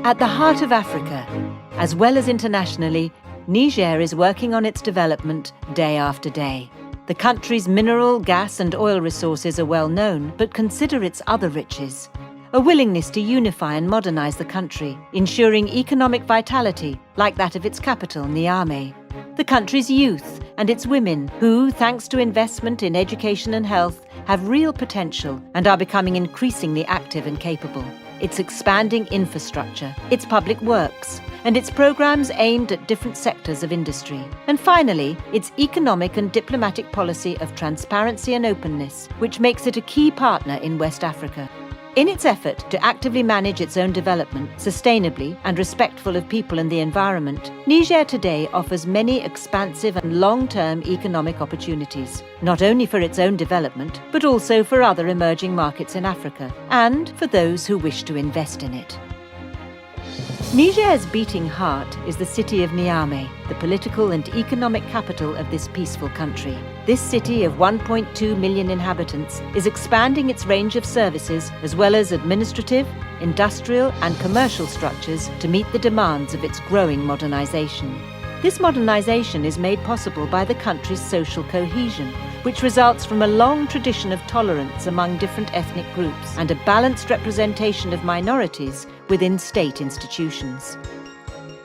At the heart of Africa, as well as internationally, Niger is working on its development day after day. The country's mineral, gas and oil resources are well known, but consider its other riches. A willingness to unify and modernize the country, ensuring economic vitality, like that of its capital, Niamey. The country's youth and its women, who, thanks to investment in education and health, have real potential and are becoming increasingly active and capable. Its expanding infrastructure, its public works, and its programs aimed at different sectors of industry. And finally, its economic and diplomatic policy of transparency and openness, which makes it a key partner in West Africa. In its effort to actively manage its own development, sustainably and respectful of people and the environment, Niger today offers many expansive and long-term economic opportunities, not only for its own development, but also for other emerging markets in Africa, and for those who wish to invest in it. Niger's beating heart is the city of Niamey, the political and economic capital of this peaceful country. This city of 1.2 million inhabitants is expanding its range of services as well as administrative, industrial and commercial structures to meet the demands of its growing modernization. This modernization is made possible by the country's social cohesion, which results from a long tradition of tolerance among different ethnic groups and a balanced representation of minorities within state institutions.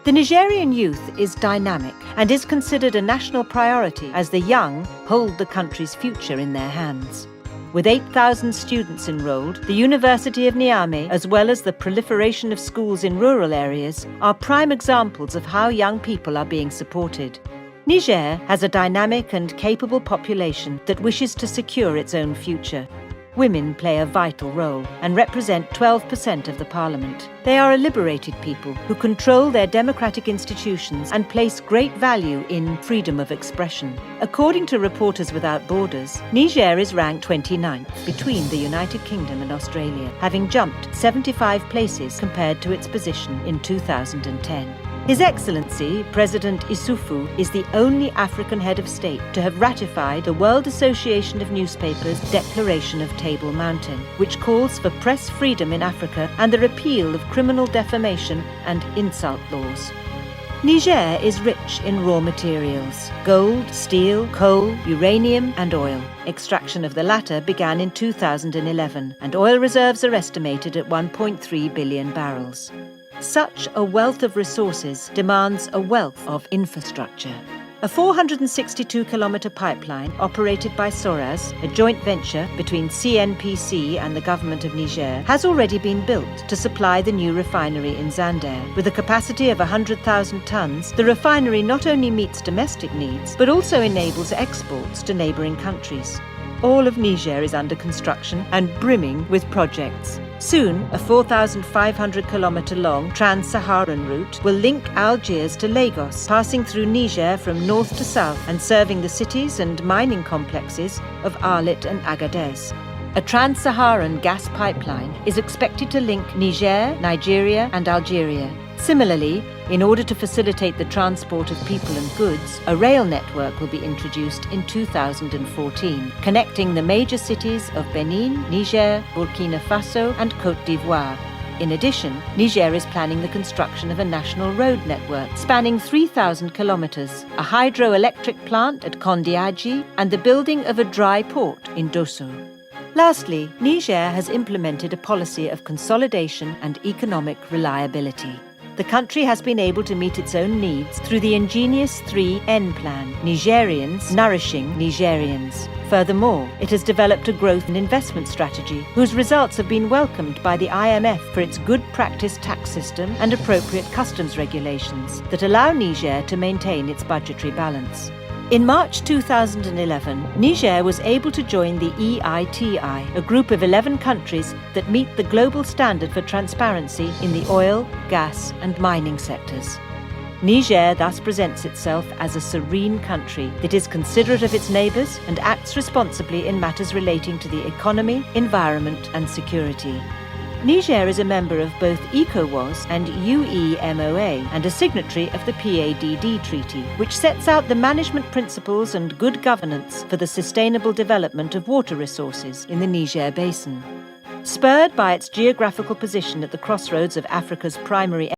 The Nigerian youth is dynamic and is considered a national priority as the young hold the country's future in their hands. With 8,000 students enrolled, the University of Niamey, as well as the proliferation of schools in rural areas, are prime examples of how young people are being supported. Niger has a dynamic and capable population that wishes to secure its own future. Women play a vital role and represent 12% of the parliament. They are a liberated people who control their democratic institutions and place great value in freedom of expression. According to Reporters Without Borders, Niger is ranked 29th between the United Kingdom and Australia, having jumped 75 places compared to its position in 2010. His Excellency, President Issoufou, is the only African head of state to have ratified the World Association of Newspapers' Declaration of Table Mountain, which calls for press freedom in Africa and the repeal of criminal defamation and insult laws. Niger is rich in raw materials: gold, steel, coal, uranium and oil. Extraction of the latter began in 2011, and oil reserves are estimated at 1.3 billion barrels. Such a wealth of resources demands a wealth of infrastructure. A 462-kilometre pipeline operated by Soraz, a joint venture between CNPC and the government of Niger, has already been built to supply the new refinery in Zander. With a capacity of 100,000 tonnes, the refinery not only meets domestic needs, but also enables exports to neighbouring countries. All of Niger is under construction and brimming with projects. Soon, a 4,500-kilometre-long trans-Saharan route will link Algiers to Lagos, passing through Niger from north to south and serving the cities and mining complexes of Arlit and Agadez. A trans-Saharan gas pipeline is expected to link Niger, Nigeria and Algeria. Similarly, in order to facilitate the transport of people and goods, a rail network will be introduced in 2014, connecting the major cities of Benin, Niger, Burkina Faso and Côte d'Ivoire. In addition, Niger is planning the construction of a national road network spanning 3,000 kilometres, a hydroelectric plant at Kondiaji and the building of a dry port in Dosso. Lastly, Niger has implemented a policy of consolidation and economic reliability. The country has been able to meet its own needs through the ingenious 3N plan, Nigerians nourishing Nigerians. Furthermore, it has developed a growth and investment strategy whose results have been welcomed by the IMF for its good practice tax system and appropriate customs regulations that allow Niger to maintain its budgetary balance. In March 2011, Niger was able to join the EITI, a group of 11 countries that meet the global standard for transparency in the oil, gas and mining sectors. Niger thus presents itself as a serene country that is considerate of its neighbours and acts responsibly in matters relating to the economy, environment and security. Niger is a member of both ECOWAS and UEMOA and a signatory of the PADD Treaty, which sets out the management principles and good governance for the sustainable development of water resources in the Niger Basin. Spurred by its geographical position at the crossroads of Africa's primary